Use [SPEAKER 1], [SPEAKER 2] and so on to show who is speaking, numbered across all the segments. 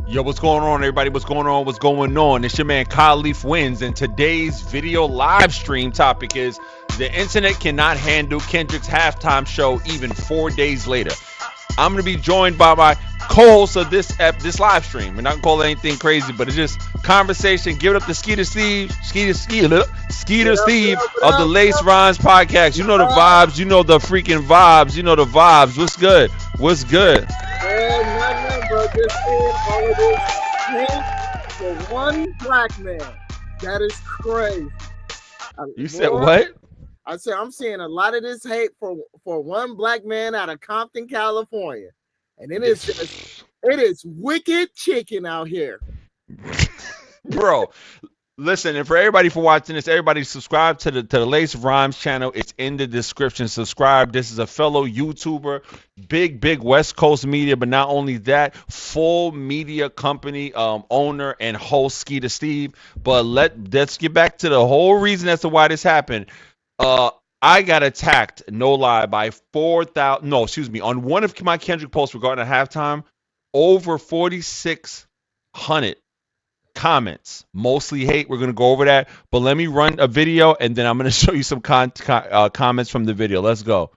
[SPEAKER 1] Yo, what's going on, everybody? What's going on? What's going on? It's your man Kyle Leaf Wins, and today's video live stream topic is the internet cannot handle Kendrick's halftime show even 4 days later. I'm gonna be joined by my co-host of this live stream. We're not gonna call it anything crazy, but it's just conversation. Give it up to Skeeter Steve of the Lace Rhymes podcast. You know the vibes. You know the freaking vibes. You know the vibes. What's good? What's good?
[SPEAKER 2] Man, nothing, bro. Just seeing all of this hate for one black man. That is crazy.
[SPEAKER 1] You said what?
[SPEAKER 2] I said I'm seeing a lot of this hate for one black man out of Compton, California, and it is wicked chicken out here,
[SPEAKER 1] bro. Listen, and for everybody for watching this, everybody subscribe to the Lace Rhymes channel. It's in the description. Subscribe. This is a fellow YouTuber, big West Coast media, but not only that, full media company owner and host Skeeter Steve. But let's get back to the whole reason as to why this happened. I got attacked, no lie, by 4,000. No, excuse me. On one of my Kendrick posts regarding a halftime, over 4,600 comments, mostly hate. We're going to go over that, but let me run a video and then I'm going to show you some comments from the video. Let's go.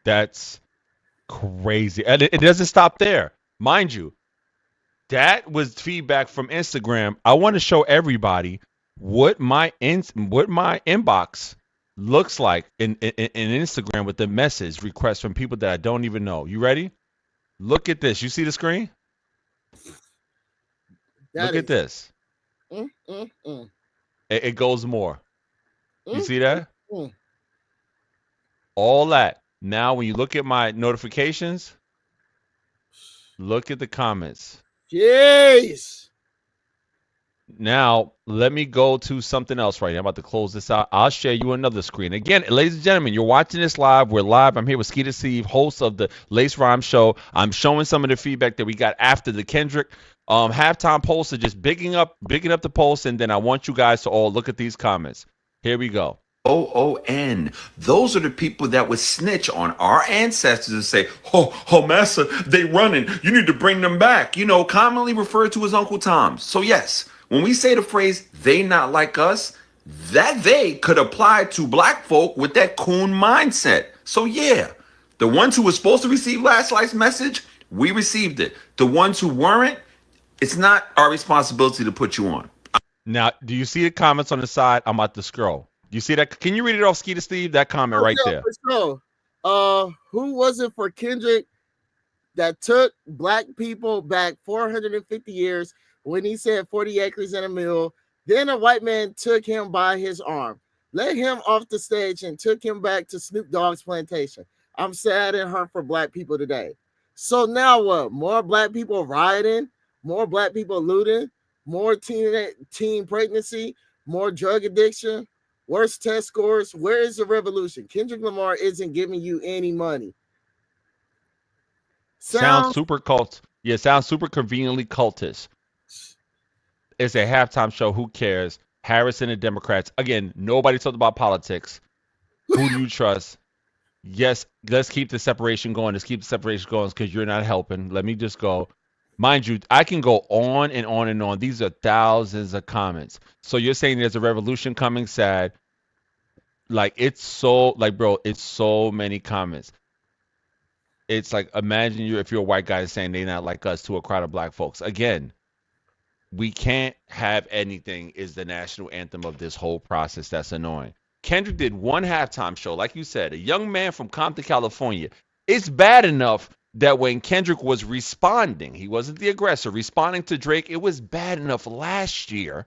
[SPEAKER 1] That's crazy. And it doesn't stop there. Mind you, that was feedback from Instagram. I want to show everybody what my inbox looks like in Instagram with the message requests from people that I don't even know. You ready? Look at this. You see the screen? Look at this.
[SPEAKER 2] mm, mm, mm,
[SPEAKER 1] It goes more. You
[SPEAKER 2] mm,
[SPEAKER 1] see that?
[SPEAKER 2] mm.
[SPEAKER 1] All that. Now, when you look at my notifications, look at the comments.
[SPEAKER 2] Jeez.
[SPEAKER 1] Now, let me go to something else right now. I'm about to close this out. I'll share you another screen. Again, ladies and gentlemen, you're watching this live. We're live. I'm here with Skeeter Steve, host of the Lace Rhyme Show. I'm showing some of the feedback that we got after the Kendrick halftime post. So just bigging up the post, and then I want you guys to all look at these comments. Here we go.
[SPEAKER 3] OON. Those are the people that would snitch on our ancestors and say, oh, massa, they running. You need to bring them back. You know, commonly referred to as Uncle Tom's. So yes, when we say the phrase, they not like us, that they could apply to black folk with that coon mindset. So yeah, the ones who were supposed to receive last night's message, we received it. The ones who weren't, it's not our responsibility to put you on.
[SPEAKER 1] Now, do you see the comments on the side? I'm about to scroll. You see that? Can you read it off, Skeeter Steve? That comment right there.
[SPEAKER 2] For sure. Who was it for Kendrick that took black people back 450 years when he said 40 acres and a mule? Then a white man took him by his arm, let him off the stage, and took him back to Snoop Dogg's plantation. I'm sad and hurt for black people today. So now what? More black people rioting, more black people looting, more teen pregnancy, more drug addiction, worse test scores. Where is the revolution? Kendrick Lamar isn't giving you any money.
[SPEAKER 1] Sounds
[SPEAKER 2] Sounds
[SPEAKER 1] super cult. Yeah, sounds super conveniently cultist. It's a halftime show. Who cares? Harris and the Democrats. Again, nobody talked about politics. Who do you trust? Yes, let's keep the separation going. Let's keep the separation going because you're not helping. Let me just go. Mind you, I can go on and on and on. These are thousands of comments. So you're saying there's a revolution coming, sad. Like it's so like bro, it's so many comments. It's like imagine you if you're a white guy saying they not like us to a crowd of black folks. Again, we can't have anything is the national anthem of this whole process. That's annoying. Kendrick did one halftime show, like you said, a young man from Compton, California. It's bad enough that when Kendrick was responding, he wasn't the aggressor, responding to Drake, it was bad enough last year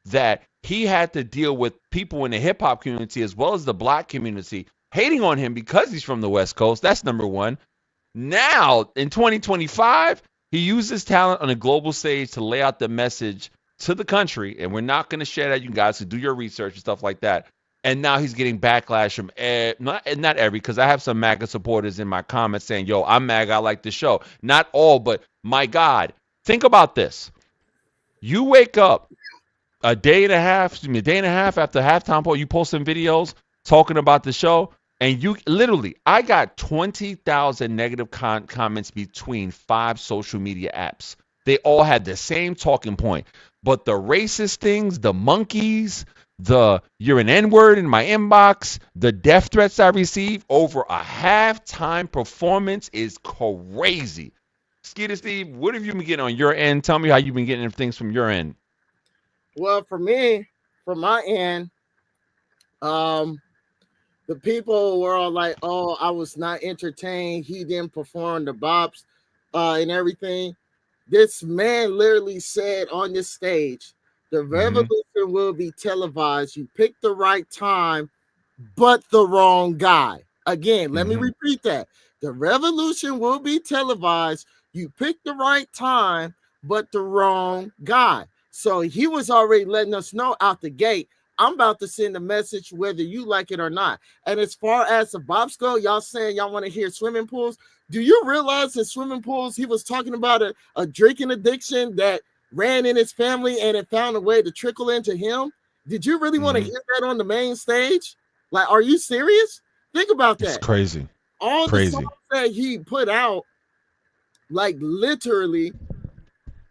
[SPEAKER 1] that he had to deal with people in the hip hop community as well as the black community hating on him because he's from the West Coast. That's number one. Now, in 2025, he used his talent on a global stage to lay out the message to the country, and we're not going to share that. You guys to do your research and stuff like that. And now he's getting backlash from not every, because I have some MAGA supporters in my comments saying, "Yo, I'm MAGA. I like the show." Not all, but my God, think about this: you wake up a day and a half after halftime poll, you post some videos talking about the show. And you literally, I got 20,000 negative comments between 5 social media apps. They all had the same talking point. But the racist things, the monkeys, the you're an N-word in my inbox, the death threats I received over a halftime performance is crazy. Skeeter Steve, what have you been getting on your end? Tell me how you've been getting things from your end.
[SPEAKER 2] Well, for me, from my end, the people were all like, "Oh, I was not entertained. He didn't perform the bops, and everything." This man literally said on this stage, "The revolution will be televised. You picked the right time, but the wrong guy." Again, let me repeat that. The revolution will be televised. You picked the right time, but the wrong guy. So he was already letting us know out the gate, I'm about to send a message whether you like it or not. And as far as the bops go, y'all saying y'all want to hear swimming pools. Do you realize in swimming pools, he was talking about a drinking addiction that ran in his family and it found a way to trickle into him? Did you really want to hear that on the main stage? Like, are you serious? Think about that.
[SPEAKER 1] It's crazy.
[SPEAKER 2] All
[SPEAKER 1] crazy.
[SPEAKER 2] The songs that he put out, like literally,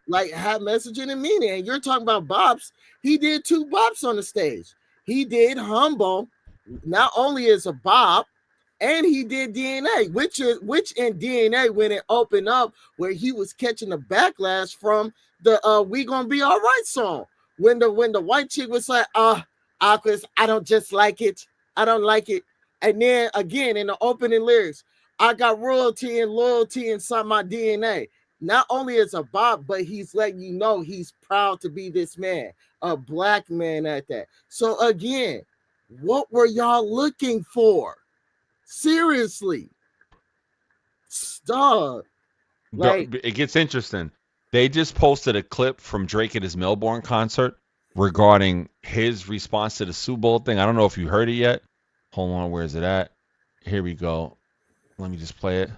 [SPEAKER 2] like had messaging and meaning. And you're talking about bops. He did 2 bops on the stage. He did Humble, not only as a bop, and he did DNA, which in DNA when it opened up, where he was catching a backlash from the "We Gonna Be All Right" song. When the white chick was like, Aquas, I don't just like it. I don't like it. And then again in the opening lyrics, I got royalty and loyalty inside my DNA. Not only as a bop, but he's letting you know he's proud to be this man, a black man at that. So again, what were y'all looking for? Seriously. Stop.
[SPEAKER 1] Like, it gets interesting. They just posted a clip from Drake at his Melbourne concert regarding his response to the Super Bowl thing. I don't know if you heard it yet. Hold on, where is it at? Here we go. Let me just play it.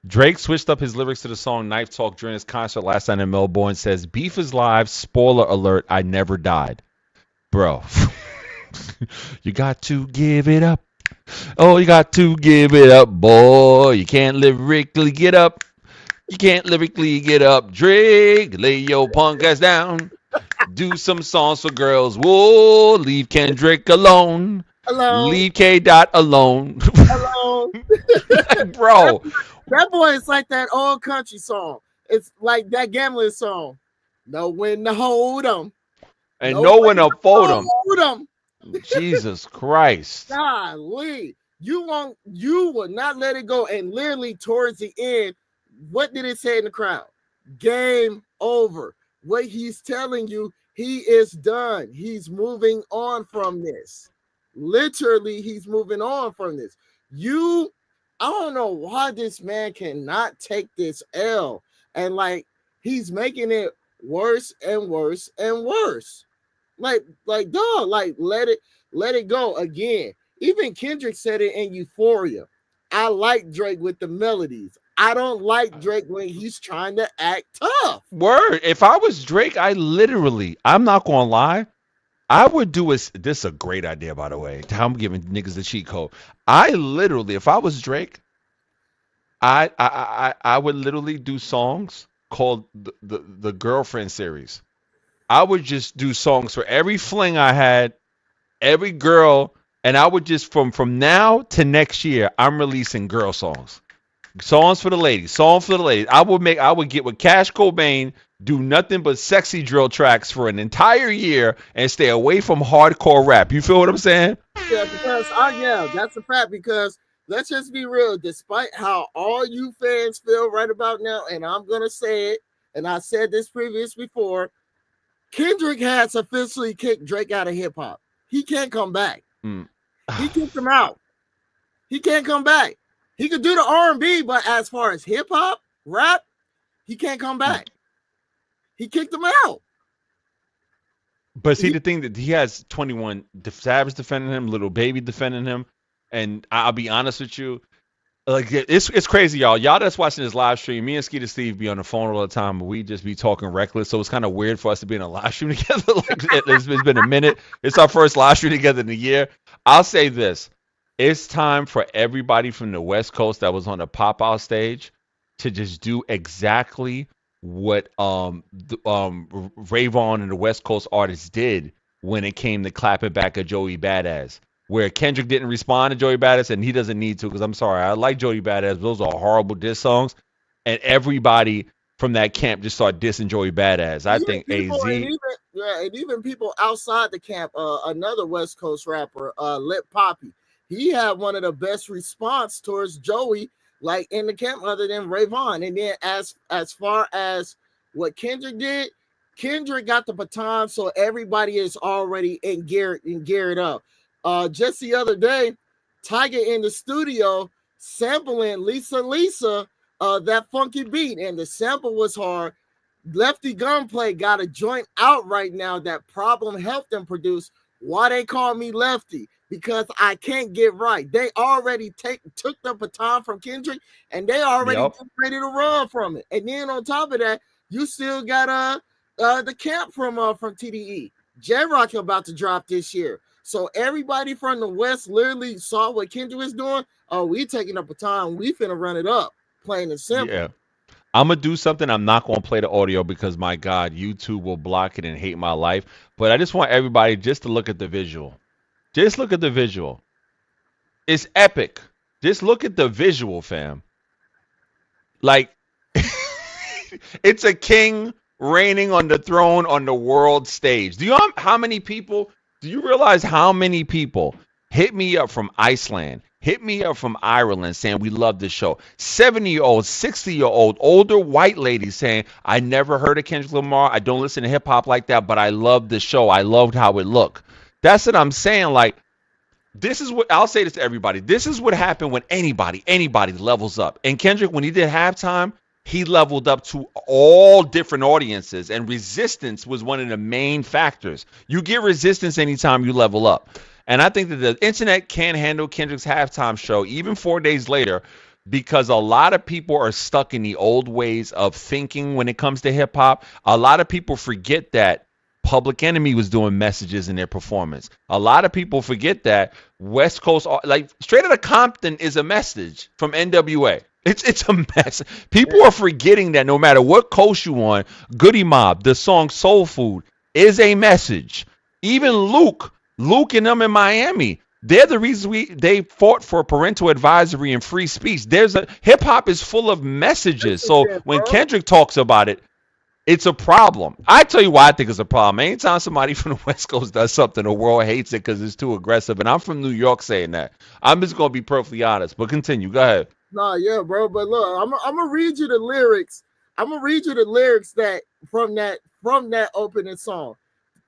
[SPEAKER 1] Drake switched up his lyrics to the song Knife Talk during his concert last night in Melbourne. Says, "Beef is live. Spoiler alert, I never died." Bro, you got to give it up. Oh, you got to give it up, boy. You can't lyrically get up. You can't lyrically get up. Drake, lay your punk ass down. Do some songs for girls. Whoa, leave Kendrick alone. Leave K. Dot alone. Bro.
[SPEAKER 2] That boy is like that old country song. It's like that gambling song. Know when to hold them.
[SPEAKER 1] And know when to fold them.
[SPEAKER 2] them.
[SPEAKER 1] Jesus Christ.
[SPEAKER 2] Golly. You will not let it go. And literally towards the end, what did it say in the crowd? Game over. What he's telling you, he is done. He's moving on from this. Literally, he's moving on from this. I don't know why this man cannot take this L, and like he's making it worse and worse and worse. Dog, like let it go again. Even Kendrick said it in Euphoria. I like Drake with the melodies. I don't like Drake when he's trying to act tough.
[SPEAKER 1] Word. If I was Drake, I'm not gonna lie. I would do this is a great idea, by the way. I'm giving niggas the cheat code. If I was Drake, I would literally do songs called the girlfriend series. I would just do songs for every fling I had, every girl, and I would just from now to next year, I'm releasing girl songs. Songs for the ladies. Songs for the ladies. I would get with Cash Cobain, do nothing but sexy drill tracks for an entire year and stay away from hardcore rap. You feel what I'm saying?
[SPEAKER 2] Yeah, because that's a fact. Because let's just be real, despite how all you fans feel right about now, and I'm gonna say it, and I said this before, Kendrick has officially kicked Drake out of hip hop. He can't come back. He kicked him out. He can't come back. He could do the R&B, but as far as hip hop, rap, he can't come back. He kicked him out.
[SPEAKER 1] But see, the thing that he has 21 Savage defending him, Little Baby defending him, and I'll be honest with you, like it's crazy, y'all. Y'all that's watching this live stream, me and Skeeter Steve be on the phone all the time, but we just be talking reckless. So it's kind of weird for us to be in a live stream together. Like it's been a minute. It's our first live stream together in a year. I'll say this. It's time for everybody from the West Coast that was on the pop-out stage to just do exactly what Rayvon and the West Coast artists did when it came to clapping back at Joey Badass. Where Kendrick didn't respond to Joey Badass, and he doesn't need to, because I'm sorry, I like Joey Badass. Those are horrible diss songs, and everybody from that camp just started dissing Joey Badass. I think AZ,
[SPEAKER 2] and even people outside the camp. Another West Coast rapper, Lip Poppy, he had one of the best response towards Joey, like in the camp, other than Rayvon. And then as far as what Kendrick did, Kendrick got the baton, so everybody is already geared up. Just the other day, Tiger in the studio sampling Lisa, that funky beat, and the sample was hard. Lefty Gunplay got a joint out right now that Problem helped them produce. Why they call me Lefty? Because I can't get right. They already took the baton from Kendrick, and they already ready to run from it. And then on top of that, you still got the camp from TDE. J-Rock about to drop this year. So everybody from the West literally saw what Kendrick was doing. Oh, we taking up a time. We finna run it up. Plain and simple.
[SPEAKER 1] Yeah. I'm going to do something. I'm not going to play the audio because, my God, YouTube will block it and hate my life. But I just want everybody just to look at the visual. Just look at the visual. It's epic. Just look at the visual, fam. Like, it's a king reigning on the throne on the world stage. Do you realize how many people hit me up from Iceland, hit me up from Ireland saying we love this show? 70-year-old, 60-year-old, older white ladies saying, I never heard of Kendrick Lamar. I don't listen to hip hop like that, but I love the show. I loved how it looked. That's what I'm saying. Like, this is what I'll say this to everybody. This is what happened when anybody levels up. And Kendrick, when he did halftime, he leveled up to all different audiences, and resistance was one of the main factors. You get resistance anytime you level up. And I think that the internet can't handle Kendrick's halftime show even 4 days later, because a lot of people are stuck in the old ways of thinking when it comes to hip hop. A lot of people forget that Public Enemy was doing messages in their performance. A lot of people forget that West Coast, like Straight Outta Compton, is a message from NWA. It's a mess. People are forgetting that no matter what coast you on, Goody Mob, the song Soul Food, is a message. Even Luke and them in Miami, they're the reason they fought for parental advisory and free speech. Hip hop is full of messages. So when Kendrick talks about it, it's a problem. I tell you why I think it's a problem. Anytime somebody from the West Coast does something, the world hates it because it's too aggressive. And I'm from New York saying that. I'm just going to be perfectly honest. But continue. Go ahead.
[SPEAKER 2] Nah, yeah, bro. But look, I'm gonna read you the lyrics. I'm gonna read you the lyrics that from that opening song.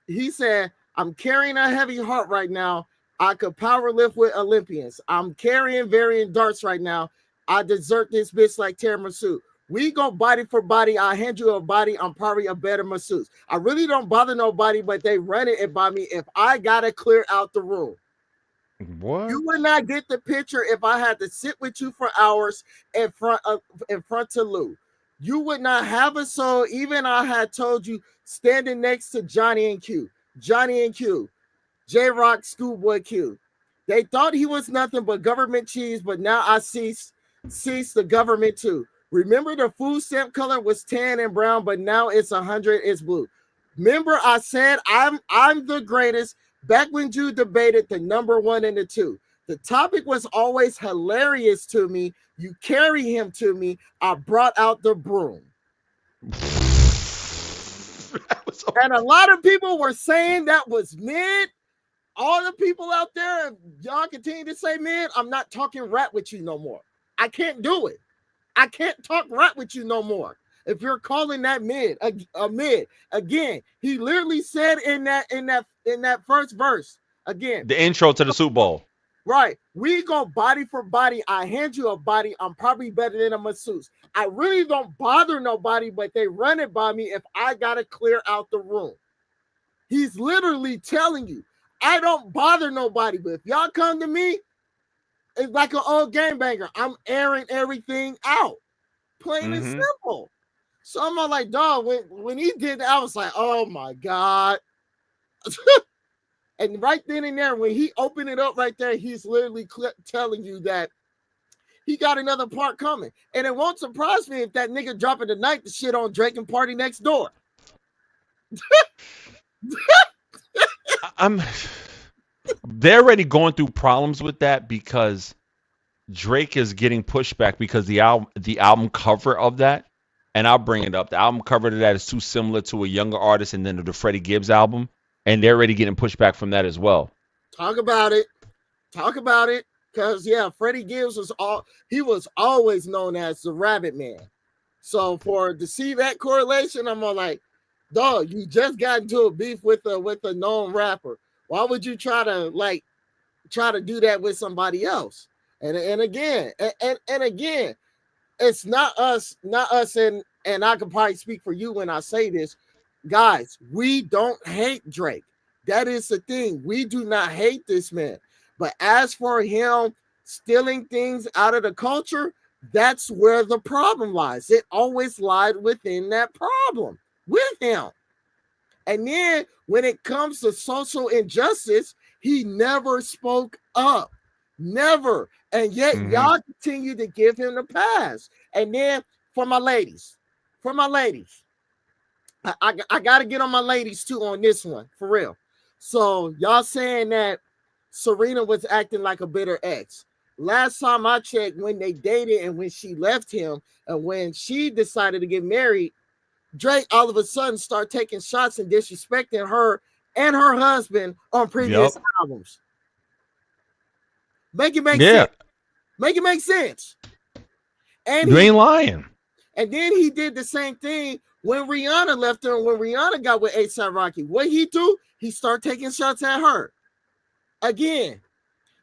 [SPEAKER 2] He said, "I'm carrying a heavy heart right now. I could power lift with Olympians. I'm carrying varying darts right now. I desert this bitch like tiramisu. We go body for body. I hand you a body. I'm probably a better masseuse. I really don't bother nobody, but they run it by me if I gotta clear out the room.
[SPEAKER 1] What?
[SPEAKER 2] You would not get the picture if I had to sit with you for hours in front of Lou. You would not have a soul. Even I had told you standing next to Johnny and Q, J Rock, Schoolboy Q. They thought he was nothing but government cheese, but now I cease the government too. Remember the food stamp color was tan and brown, but now it's 100, it's blue. Remember I said I'm the greatest back when you debated the number 1 and the 2. The topic was always hilarious to me. You carry him to me. I brought out the broom. And a lot of people were saying that was mid. All the people out there, y'all continue to say mid. I'm not talking rap with you no more. I can't do it. I can't talk rap with you no more. If you're calling that mid, a mid, again, he literally said in that first verse, again,
[SPEAKER 1] the intro to the Super Bowl.
[SPEAKER 2] Right. We go body for body. I hand you a body. I'm probably better than a masseuse. I really don't bother nobody, but they run it by me if I got to clear out the room. He's literally telling you, I don't bother nobody, but if y'all come to me, it's like an old game banger. I'm airing everything out. Plain and simple. So I'm all like, dog, when he did that, I was like, oh my God. And right then and there, when he opened it up right there, he's literally telling you that he got another part coming. And it won't surprise me if that nigga dropping tonight the shit on Drake and Party Next Door.
[SPEAKER 1] They're already going through problems with that because Drake is getting pushback because the album cover of that, and I'll bring it up. The album cover to that is too similar to a younger artist and then the Freddie Gibbs album, and they're already getting pushback from that as well.
[SPEAKER 2] Talk about it. Because yeah, Freddie Gibbs was always known as the Rabbit Man. So to see that correlation, I'm all like, dog, you just got into a beef with a known rapper. Why would you try to do that with somebody else? And again, it's not us, and I can probably speak for you when I say this, guys. We don't hate Drake. That is the thing. We do not hate this man. But as for him stealing things out of the culture, that's where the problem lies. It always lied within that problem with him. And then when it comes to social injustice, he never spoke up. Never. And yet y'all continue to give him the pass. And then for my ladies, I got to get on my ladies too on this one, for real. So y'all saying that Serena was acting like a bitter ex. Last time I checked, when they dated and when she left him and when she decided to get married, Drake all of a sudden start taking shots and disrespecting her and her husband on previous albums. Make it make sense. Make it make sense. And
[SPEAKER 1] you ain't lying.
[SPEAKER 2] And then he did the same thing when Rihanna left her and when Rihanna got with A$AP Rocky. What he do? He start taking shots at her. Again,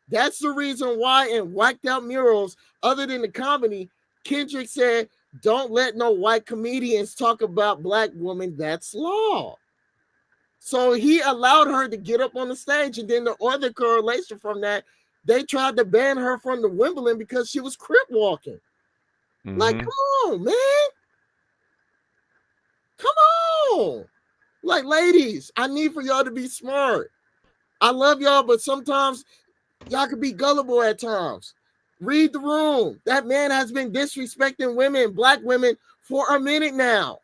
[SPEAKER 2] that's the reason why in Whacked Out Murals, other than the comedy, Kendrick said, don't let no white comedians talk about black women. That's law. So he allowed her to get up on the stage. And then the other correlation from that, they tried to ban her from the Wimbledon because she was crip walking. Like, come on, man. Come on. Like, ladies, I need for y'all to be smart. I love y'all, but sometimes y'all can be gullible at times. Read the room. That man has been disrespecting women, black women, for a minute now.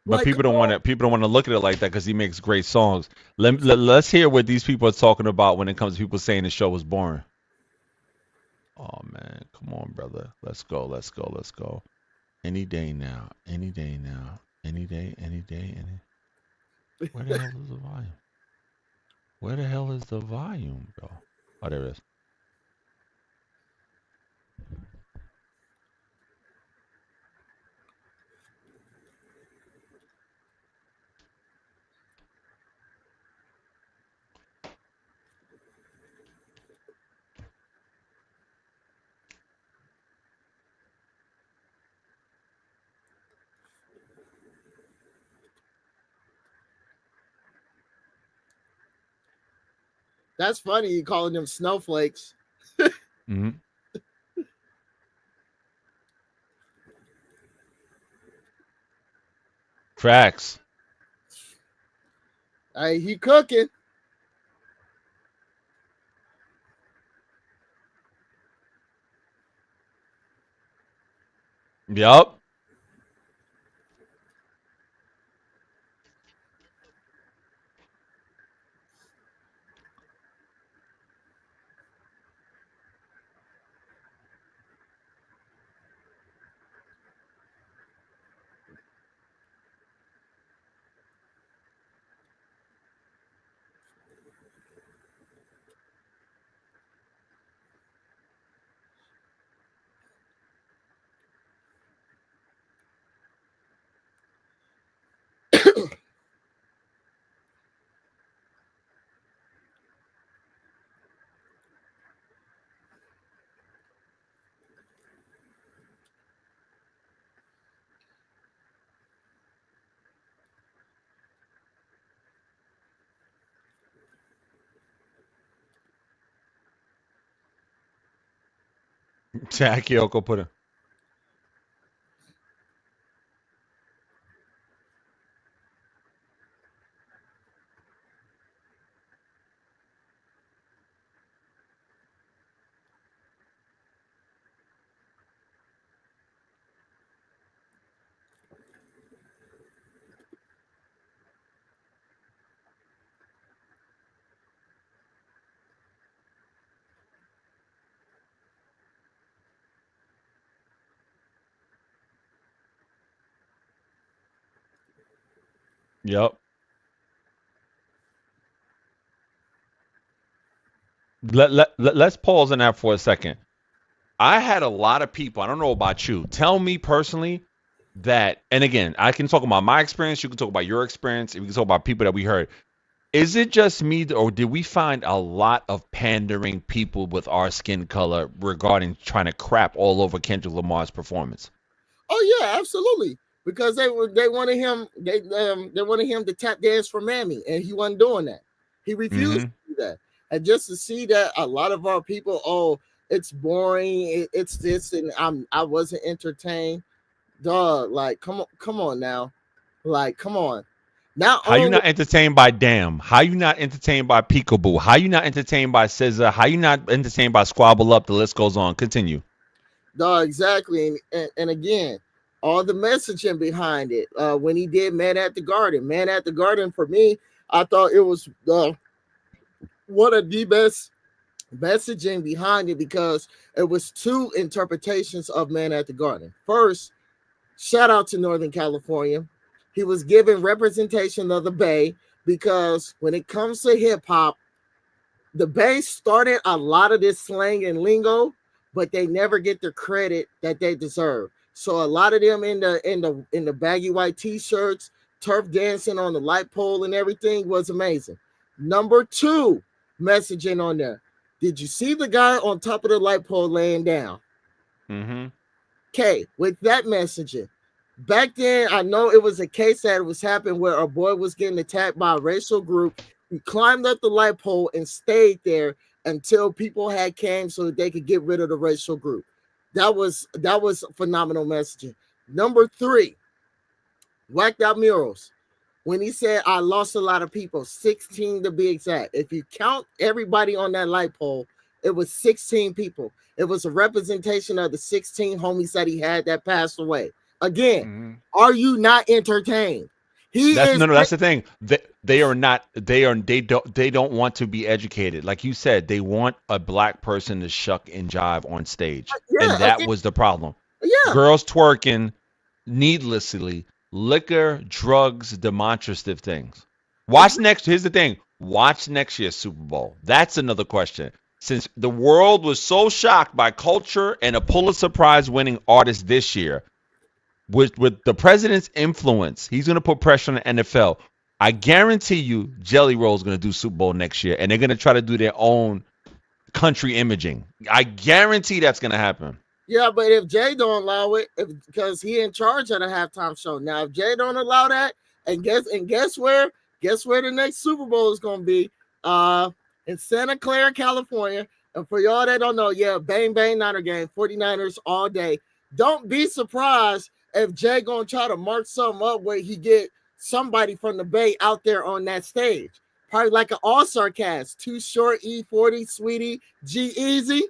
[SPEAKER 1] But like, people don't want to look at it like that because he makes great songs. Let's hear what these people are talking about when it comes to people saying the show was boring. Oh man, come on, brother. Let's go. Any day now. Any day. Where the hell is the volume? Where the hell is the volume, bro? Oh, there it is.
[SPEAKER 2] That's funny. You calling them snowflakes.
[SPEAKER 1] Mm-hmm. Facts.
[SPEAKER 2] Hey, he cooking.
[SPEAKER 1] Yup. Jackie Oko put it. Yup. Let's pause on that for a second. I had a lot of people, I don't know about you, tell me personally that, and again, I can talk about my experience, you can talk about your experience, we can talk about people that we heard. Is it just me, or did we find a lot of pandering people with our skin color regarding trying to crap all over Kendrick Lamar's performance?
[SPEAKER 2] Oh yeah, absolutely. Because they wanted him they wanted him to tap dance for Mammy, and he wasn't doing that. He refused
[SPEAKER 1] Mm-hmm.
[SPEAKER 2] to do that. And just to see that a lot of our people, oh, it's boring, it's this, and I wasn't entertained. Dog, like come on now, like come on. Not
[SPEAKER 1] How you
[SPEAKER 2] only
[SPEAKER 1] not entertained by Damn? How you not entertained by Peekaboo? How you not entertained by SZA? How you not entertained by Squabble Up? The list goes on. Continue.
[SPEAKER 2] dog, exactly, and again, all the messaging behind it. When he did Man at the Garden, for me, I thought it was one of the best messaging behind it because it was two interpretations of Man at the Garden. First, shout out to Northern California. He was given representation of the Bay because when it comes to hip hop, the Bay started a lot of this slang and lingo, but they never get the credit that they deserve. So a lot of them in the baggy white t-shirts, turf dancing on the light pole and everything was amazing. Number two, messaging on there. Did you see the guy on top of the light pole laying down?
[SPEAKER 1] Mm-hmm.
[SPEAKER 2] Okay, with that messaging. Back then, I know it was a case that was happening where a boy was getting attacked by a racial group. He climbed up the light pole and stayed there until people had came so that they could get rid of the racial group. That was phenomenal messaging. Number three, whacked out murals. When he said I lost a lot of people, 16 to be exact. If you count everybody on that light pole, it was 16 people. It was a representation of the 16 homies that he had that passed away. Again,
[SPEAKER 1] Mm-hmm.
[SPEAKER 2] are you not entertained? He
[SPEAKER 1] That's
[SPEAKER 2] is
[SPEAKER 1] no, no. That's the thing. They are not. They don't want to be educated. Like you said, they want a black person to shuck and jive on stage, and
[SPEAKER 2] yeah,
[SPEAKER 1] that
[SPEAKER 2] again,
[SPEAKER 1] was the problem.
[SPEAKER 2] yeah.
[SPEAKER 1] Girls twerking needlessly, liquor, drugs, demonstrative things. Watch next. Here's the thing. Watch next year's Super Bowl. That's another question. Since the world was so shocked by Culture and a Pulitzer Prize winning artist this year, with the president's influence, he's going to put pressure on the NFL. I guarantee you, Jelly Roll is going to do Super Bowl next year, and they're going to try to do their own country imaging. I guarantee that's going to happen.
[SPEAKER 2] Yeah, but if Jay don't allow it, because he in charge of the halftime show. Now, if Jay don't allow that, and guess where the next Super Bowl is gonna be? in Santa Clara, California. And for y'all that don't know, yeah, bang, bang, Niner game, 49ers all day. Don't be surprised if Jay gonna try to mark something up where he get somebody from the Bay out there on that stage. Probably like an all-star cast. Too Short, E40, Sweetie, G-Easy.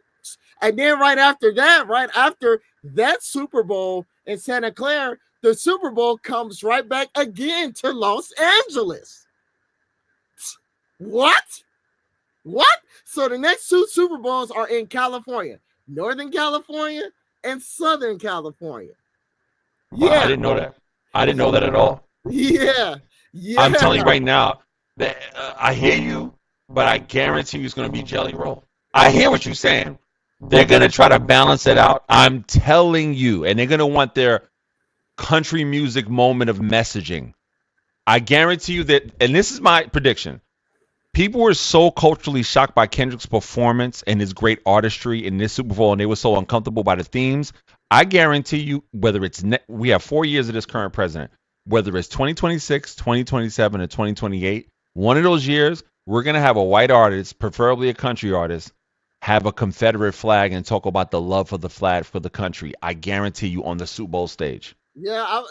[SPEAKER 2] And then right after that Super Bowl in Santa Clara, the Super Bowl comes right back again to Los Angeles. What? So the next two Super Bowls are in California, Northern California and Southern California.
[SPEAKER 1] Yeah, I didn't know that. I didn't know that at all.
[SPEAKER 2] Yeah.
[SPEAKER 1] I'm telling you right now that I hear you, but I guarantee you it's going to be Jelly Roll. I hear what you're saying. They're going to try to balance it out. I'm telling you, and they're going to want their country music moment of messaging. I guarantee you that, and this is my prediction. People were so culturally shocked by Kendrick's performance and his great artistry in this Super Bowl, and they were so uncomfortable by the themes. I guarantee you, whether it's we have 4 years of this current president, whether it's 2026, 2027, or 2028, one of those years, we're going to have a white artist, preferably a country artist, have a Confederate flag and talk about the love for the flag for the country. I guarantee you on the Super Bowl stage.
[SPEAKER 2] Yeah,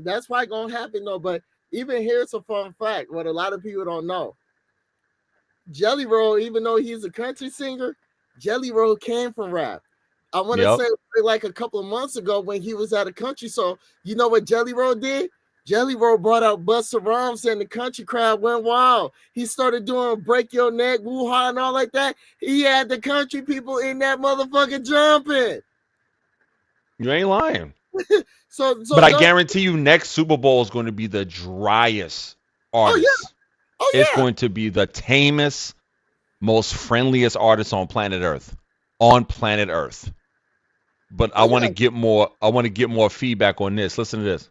[SPEAKER 2] that's probably going to happen, though. But even here's a fun fact, what a lot of people don't know. Jelly Roll, even though he's a country singer, Jelly Roll came from rap. I want to say like a couple of months ago when he was at a country show, you know what Jelly Roll did? Jelly Roll brought out Busta Rhymes and the country crowd went wild. He started doing Break Your Neck, Woo-Ha and all like that. He had the country people in that motherfucker jumping.
[SPEAKER 1] You ain't lying.
[SPEAKER 2] So
[SPEAKER 1] but I guarantee you next Super Bowl is going to be the driest artist. It's going to be the tamest, most friendliest artist on planet Earth. But I want to get more. I want to get more feedback on this. Listen to this.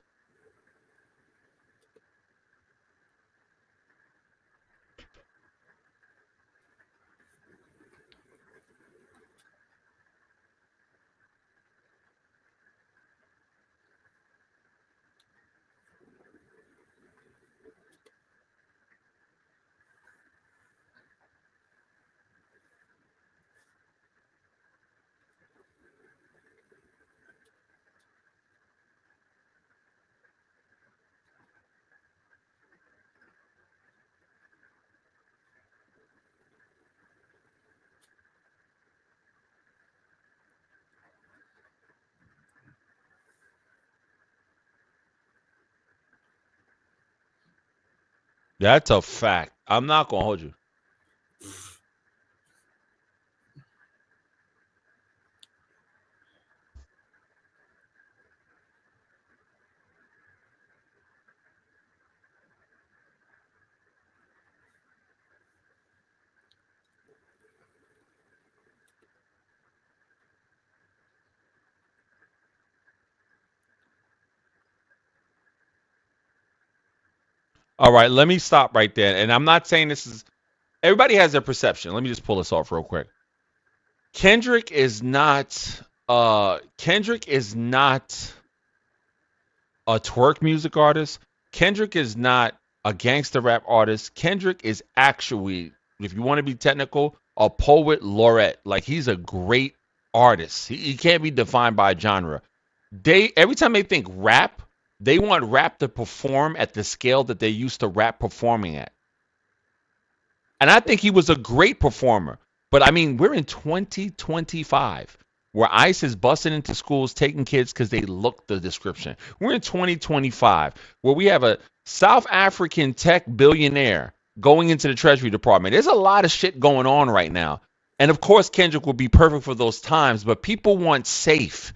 [SPEAKER 1] That's a fact. I'm not going to hold you. All right, let me stop right there. And I'm not saying this is everybody has their perception. Let me just pull this off real quick. Kendrick is not a twerk music artist. Kendrick is not a gangster rap artist. Kendrick is actually, if you want to be technical, a poet laureate. Like he's a great artist. He can't be defined by a genre. Every time they think rap, they want rap to perform at the scale that they used to rap performing at. And I think he was a great performer. But I mean, we're in 2025 where ICE is busting into schools taking kids because they look the description. We're in 2025 where we have a South African tech billionaire going into the Treasury Department. There's a lot of shit going on right now. And of course, Kendrick would be perfect for those times, but people want safe.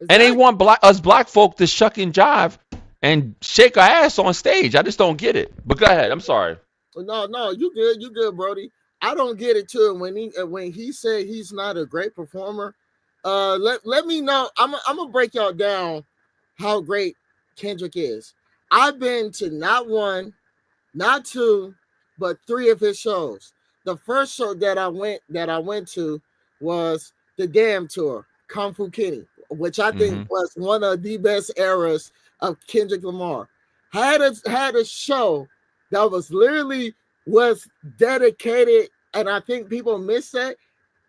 [SPEAKER 1] And they want us black folk to shuck and jive and shake our ass on stage. I just don't get it. But go ahead. I'm sorry.
[SPEAKER 2] No, you good, Brody. I don't get it too. When he said he's not a great performer, let me know. I'm gonna break y'all down how great Kendrick is. I've been to not one, not two, but 3 of his shows. The first show that I went to was the Damn Tour, Kung Fu Kenny, which I think was one of the best eras of Kendrick Lamar. Had a show that was literally was dedicated, and I think people miss that.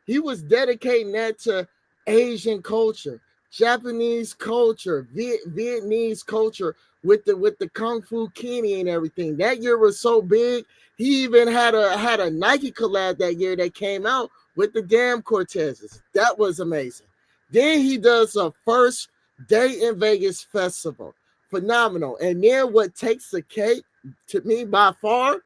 [SPEAKER 2] He was dedicating that to Asian culture, Japanese culture, Vietnamese culture with the Kung Fu Kenny and everything. That year was so big. He even had a Nike collab that year that came out with the damn Cortezes. That was amazing. Then he does a first day in Vegas festival. Phenomenal. And then what takes the cake to me by far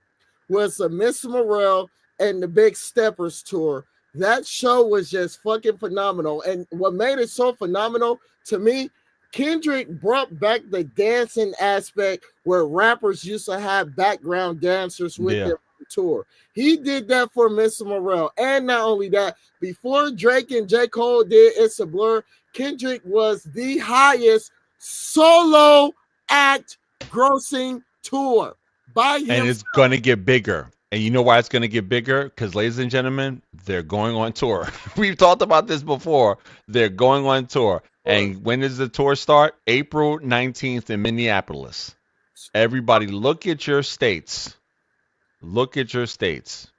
[SPEAKER 2] was the Miss Morale and the Big Steppers tour. That show was just fucking phenomenal. And what made it so phenomenal to me, Kendrick brought back the dancing aspect where rappers used to have background dancers with them on the tour. He did that for Mr. Morale. And not only that, before Drake and J. Cole did It's a Blur, Kendrick was the highest solo act grossing tour by himself.
[SPEAKER 1] And it's going to get bigger. And you know why it's going to get bigger? Because, ladies and gentlemen, they're going on tour. We've talked about this before. They're going on tour. And when does the tour start? April 19th in Minneapolis. Everybody, look at your states. Look at your states.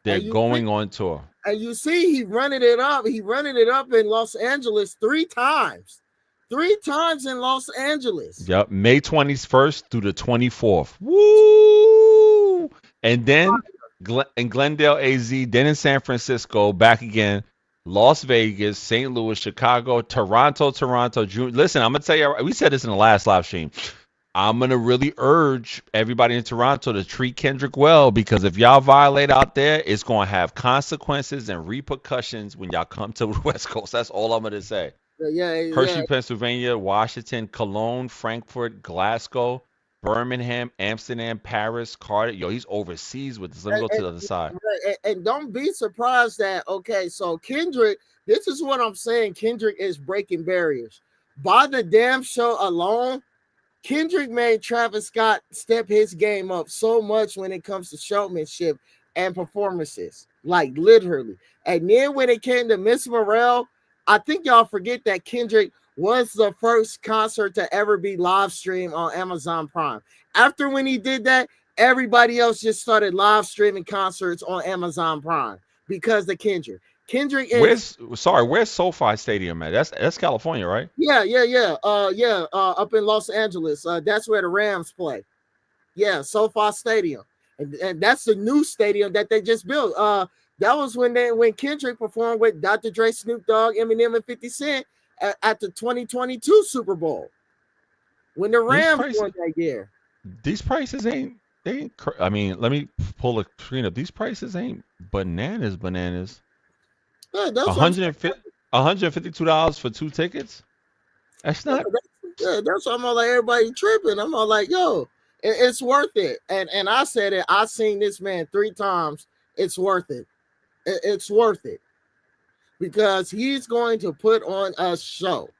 [SPEAKER 1] They're going on tour.
[SPEAKER 2] And you see, he running it up. He running it up in Los Angeles 3 times. 3 times in Los Angeles.
[SPEAKER 1] Yep, May 21st through the 24th. Woo! And then in Glendale, AZ, then in San Francisco, back again, Las Vegas, St. Louis, Chicago, Toronto, June. Listen, I'm going to tell you, we said this in the last live stream. I'm going to really urge everybody in Toronto to treat Kendrick well, because if y'all violate out there, it's going to have consequences and repercussions when y'all come to the West Coast. That's all I'm going to say. Hershey, Pennsylvania, Washington, Cologne, Frankfurt, Glasgow, Birmingham, Amsterdam, Paris, Cardiff. Yo, he's overseas with this. Let me go to the other side.
[SPEAKER 2] And don't be surprised that, okay, so Kendrick, this is what I'm saying. Kendrick is breaking barriers. By the damn show alone, Kendrick made Travis Scott step his game up so much when it comes to showmanship and performances, like literally. And then when it came to Miss Morale, I think y'all forget that Kendrick was the first concert to ever be live streamed on Amazon Prime. After when he did that, everybody else just started live streaming concerts on Amazon Prime because of Kendrick. Kendrick is
[SPEAKER 1] where's SoFi Stadium at? That's California, right?
[SPEAKER 2] Yeah. Up in Los Angeles. That's where the Rams play. Yeah, SoFi Stadium. And that's the new stadium that they just built. That was when Kendrick performed with Dr. Dre, Snoop Dogg, Eminem, and 50 Cent at the 2022 Super Bowl. When the Rams won that year.
[SPEAKER 1] These prices ain't. I mean, let me pull a screen up. These prices ain't bananas.
[SPEAKER 2] Yeah, that's
[SPEAKER 1] $152 for 2 tickets. That's not.
[SPEAKER 2] That's why I'm all like, everybody tripping. I'm all like, yo, it's worth it. And I said it. I seen this man 3 times. It's worth it. It's worth it because he's going to put on a show.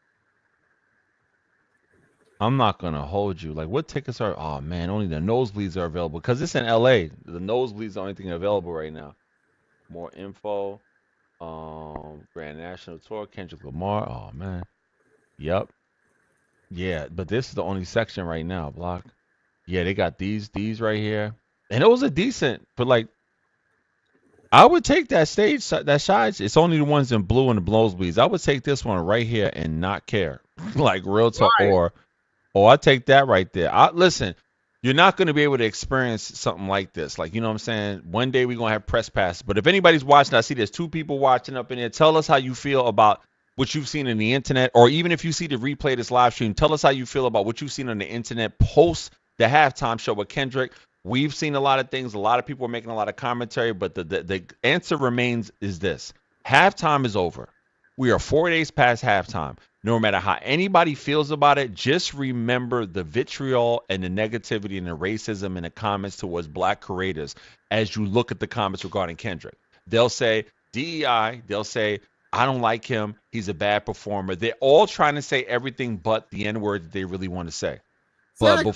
[SPEAKER 1] I'm not gonna hold you. Like, what tickets are? Oh man, only the nosebleeds are available because it's in LA. The nosebleeds are the only thing available right now. More info. Grand National Tour, Kendrick Lamar. Oh man. Yep. Yeah, but this is the only section right now, Block. Yeah, they got these right here. And those are decent, but like I would take that stage, that side. It's only the ones in blue and the nosebleeds. I would take this one right here and not care. Like real talk, right. Or I take that right there. Listen, you're not going to be able to experience something like this. Like, you know what I'm saying? One day we're going to have press passes. But if anybody's watching, I see there's 2 people watching up in there. Tell us how you feel about what you've seen in the internet, or even if you see the replay of this live stream, tell us how you feel about what you've seen on the internet post the halftime show with Kendrick. We've seen a lot of things. A lot of people are making a lot of commentary, but the answer remains is this. Halftime is over. We are 4 days past halftime. No matter how anybody feels about it, just remember the vitriol and the negativity and the racism in the comments towards black creators as you look at the comments regarding Kendrick. They'll say DEI. They'll say, I don't like him. He's a bad performer. They're all trying to say everything but the N-word that they really want to say. But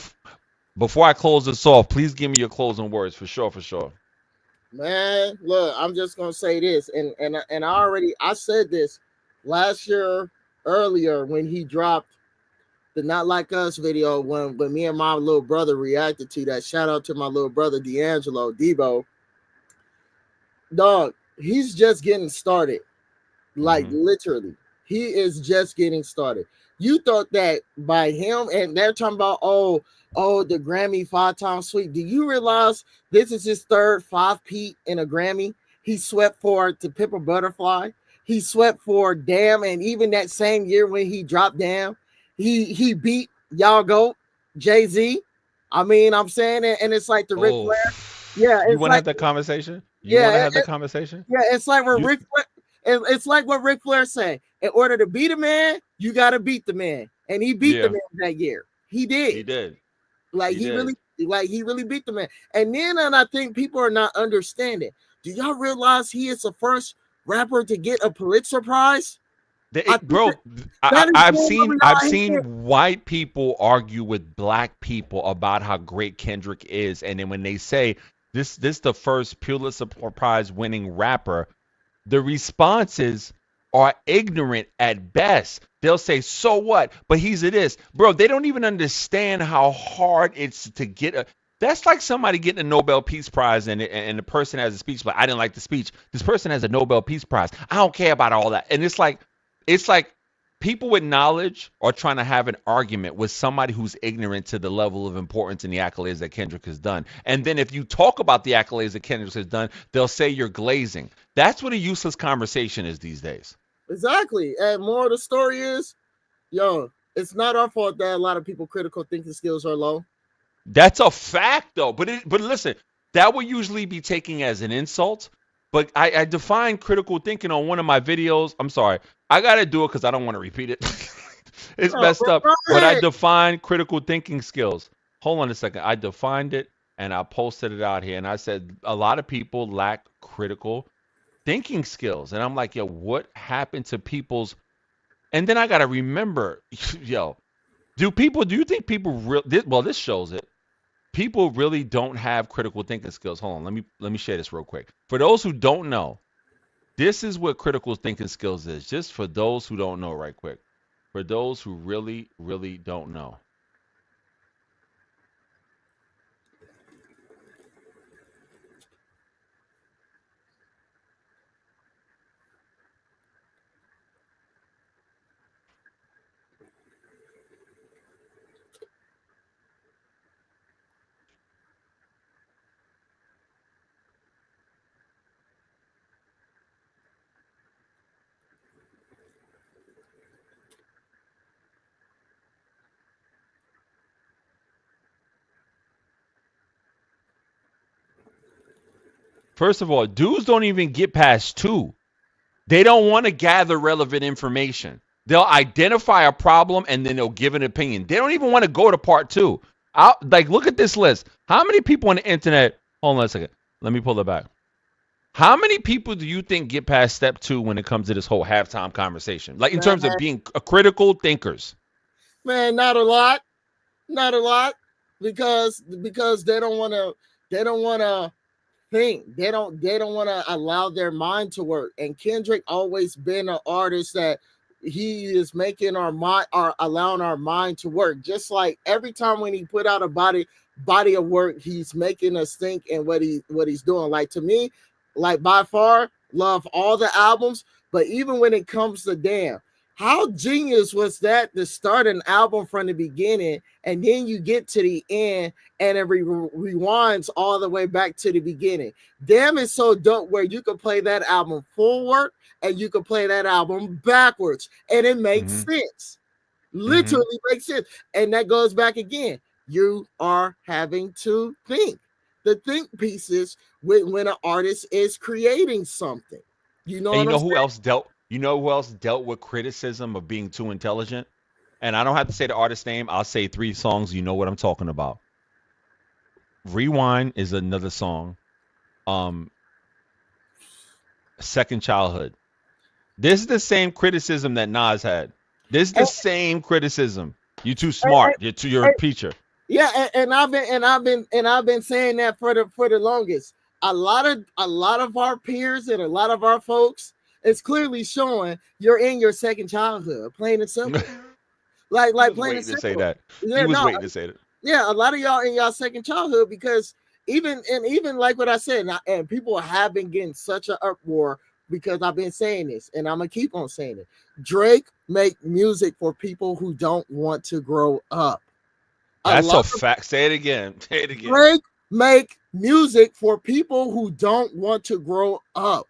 [SPEAKER 1] before I close this off, please give me your closing words for sure.
[SPEAKER 2] Man, look, I'm just gonna say this, and I said this last year earlier when he dropped the Not Like Us video when me and my little brother reacted to that. Shout out to my little brother D'Angelo Debo. dog, he's just getting started. Like
[SPEAKER 1] Mhm.
[SPEAKER 2] literally, he is just getting started. You thought that by him, and they're talking about the Grammy 5 times sweep. Do you realize this is his third 5 Pete in a Grammy? He swept for To Pimp a Butterfly. He swept for Damn, and even that same year when he dropped Damn, he beat Y'all Go Jay-Z. I mean, I'm saying it, and it's like the Ric
[SPEAKER 1] Oh,
[SPEAKER 2] Flair. Yeah,
[SPEAKER 1] you
[SPEAKER 2] it's
[SPEAKER 1] want to
[SPEAKER 2] like
[SPEAKER 1] have that conversation? You want to
[SPEAKER 2] yeah,
[SPEAKER 1] have that conversation?
[SPEAKER 2] yeah, it's like where
[SPEAKER 1] You
[SPEAKER 2] Ric Flair, it's like what Ric Flair said. In order to beat a man, you got to beat the man, and he beat the
[SPEAKER 1] yeah,
[SPEAKER 2] man that year. He
[SPEAKER 1] he
[SPEAKER 2] did.
[SPEAKER 1] did.
[SPEAKER 2] Like
[SPEAKER 1] He did.
[SPEAKER 2] he really beat the man. And I think people are not understanding. Do y'all realize he is the first rapper to get a Pulitzer Prize? I think
[SPEAKER 1] Bro,
[SPEAKER 2] that is
[SPEAKER 1] I've
[SPEAKER 2] going over
[SPEAKER 1] seen
[SPEAKER 2] y'all head.
[SPEAKER 1] white people argue with black people about how great Kendrick is, and then when they say this the first Pulitzer Prize winning rapper, the responses are ignorant at best. They'll say, "So what?" But he's it is, bro. They don't even understand how hard it's to get a. That's like somebody getting a Nobel Peace Prize and the person has a speech, but I didn't like the speech. This person has a Nobel Peace Prize. I don't care about all that. And it's like people with knowledge are trying to have an argument with somebody who's ignorant to the level of importance and the accolades that Kendrick has done. And then if you talk about the accolades that Kendrick has done, they'll say you're glazing. That's what a useless conversation is these days.
[SPEAKER 2] Exactly. And more of the story is, yo, it's not our fault that a lot of people critical thinking skills are low.
[SPEAKER 1] That's a fact, though. But listen, that would usually be taken as an insult. But I define critical thinking on one of my videos. I'm sorry, I gotta do it because I don't want to repeat it. It's
[SPEAKER 2] No,
[SPEAKER 1] messed up.
[SPEAKER 2] go
[SPEAKER 1] But I
[SPEAKER 2] ahead.
[SPEAKER 1] define critical thinking skills. Hold on a second. I defined it and I posted it out here, and I said a lot of people lack critical thinking skills, and I'm like, yo, what happened to people's? And then I gotta remember, yo, do you think people well, this shows it. People really don't have critical thinking skills. Hold on, let me share this real quick. For those who don't know, this is what critical thinking skills is. Just for those who don't know, right quick. For those who really, really don't know. First of all, dudes don't even get past two. They don't want to gather relevant information. They'll identify a problem and then they'll give an opinion. They don't even want to go to part two. Like, look at this list. How many people on the internet? Hold on a second. Let me pull it back. How many people do you think get past step two when it comes to this whole halftime conversation? Like, in terms of
[SPEAKER 2] Man,
[SPEAKER 1] being a critical thinkers.
[SPEAKER 2] man, not a lot. Not a lot. Because they don't wanna think. They don't want to allow their mind to work. And Kendrick always been an artist that he is making our mind or allowing our mind to work. Just like every time when he put out a body of work, he's making us think and what he's doing. Like to me, like by far, love all the albums, but even when it comes to Damn, how genius was that to start an album from the beginning and then you get to the end and it rewinds all the way back to the beginning. Damn is so dope where you could play that album forward and you could play that album backwards and it makes
[SPEAKER 1] Mm-hmm.
[SPEAKER 2] sense.
[SPEAKER 1] Mm-hmm.
[SPEAKER 2] Literally makes sense. And that goes back again. You are having to think. The think pieces when an artist is creating something. You know
[SPEAKER 1] And
[SPEAKER 2] what
[SPEAKER 1] you
[SPEAKER 2] I'm
[SPEAKER 1] know who
[SPEAKER 2] saying?
[SPEAKER 1] else dealt? You know who else dealt with criticism of being too intelligent? And I don't have to say the artist's name. I'll say three songs. You know what I'm talking about. Rewind is another song. Um, Second Childhood. This is the same criticism that Nas had. This is the
[SPEAKER 2] And,
[SPEAKER 1] same criticism. You too
[SPEAKER 2] and,
[SPEAKER 1] smart. You're a preacher.
[SPEAKER 2] yeah, and I've been saying that for the longest. A lot of our peers and a lot of our folks, it's clearly showing you're in your second childhood, plain and simple. Like
[SPEAKER 1] He was
[SPEAKER 2] plain and
[SPEAKER 1] waiting to say
[SPEAKER 2] simple.
[SPEAKER 1] that. He
[SPEAKER 2] Yeah,
[SPEAKER 1] was
[SPEAKER 2] no,
[SPEAKER 1] waiting to say that.
[SPEAKER 2] yeah, a lot of y'all in y'all second childhood because even like what I said, and people have been getting such an uproar because I've been saying this, and I'm gonna keep on saying it. Drake make music for people who don't want to grow up.
[SPEAKER 1] That's a fact. Say it again. Say it again.
[SPEAKER 2] Drake make music for people who don't want to grow up.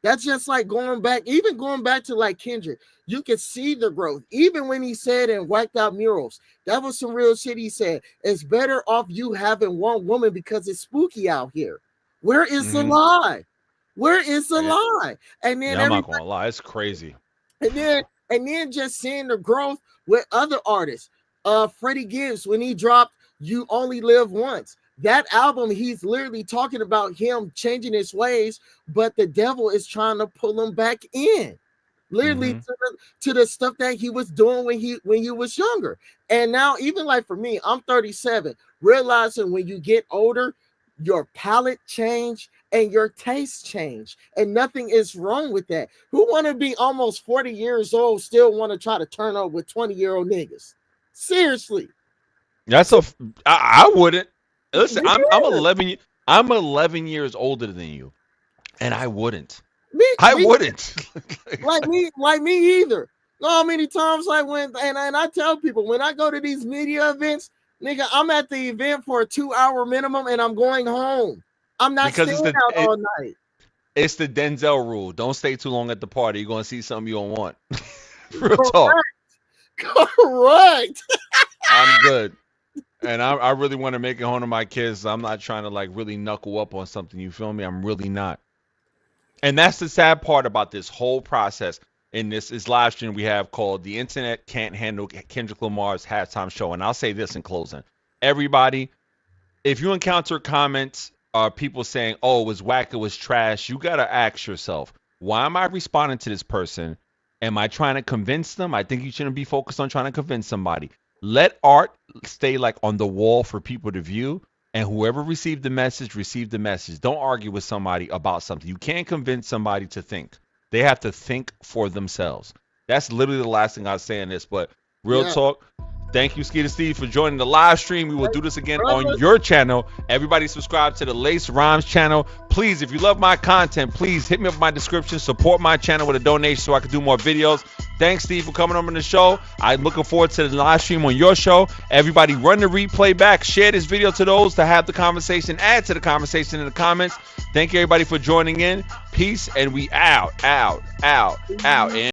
[SPEAKER 2] That's just like going back to like Kendrick. You can see the growth. Even when he said in Whacked Out Murals, that was some real shit he said. It's better off you having one woman because it's spooky out here. Where is the lie? Where is the lie? And then
[SPEAKER 1] I'm not gonna lie, it's crazy.
[SPEAKER 2] And then just seeing the growth with other artists. Freddie Gibbs, when he dropped You Only Live Once. That album, he's literally talking about him changing his ways, but the devil is trying to pull him back in, literally to the stuff that he was doing when he was younger. And now, even like for me, I'm 37, realizing when you get older, your palate change and your taste change, and nothing is wrong with that. Who want to be almost 40 years old, still want to try to turn up with 20-year-old niggas? Seriously,
[SPEAKER 1] I wouldn't. Listen, I'm 11. I'm 11 years older than you, and I wouldn't. I wouldn't.
[SPEAKER 2] like me either. No, how many times I went and I tell people when I go to these media events, nigga, I'm at the event for a 2-hour minimum, and I'm going home. I'm not staying out all night.
[SPEAKER 1] It's the Denzel rule. Don't stay too long at the party. You're gonna see something you don't want. Real talk.
[SPEAKER 2] Correct.
[SPEAKER 1] I'm good. And I really want to make it home to my kids. I'm not trying to like really knuckle up on something. You feel me? I'm really not. And that's the sad part about this whole process. In this live stream we have called "The Internet Can't Handle Kendrick Lamar's Halftime Show." And I'll say this in closing: everybody, if you encounter comments or people saying, "Oh, it was whack, it was trash," you gotta ask yourself, why am I responding to this person? Am I trying to convince them? I think you shouldn't be focused on trying to convince somebody. Let art stay like on the wall for people to view, and whoever received the message. Don't argue with somebody about something. You can't convince somebody to think. They have to think for themselves. That's literally the last thing I'll say in this. But real talk, thank you, Skeeter Steve, for joining the live stream. We will do this again on your channel. Everybody subscribe to the Lace Rhymes channel. Please, if you love my content, please hit me up in my description. Support my channel with a donation so I can do more videos. Thanks, Steve, for coming on the show. I'm looking forward to the live stream on your show. Everybody run the replay back. Share this video to those to have the conversation. Add to the conversation in the comments. Thank you, everybody, for joining in. Peace, and we out. And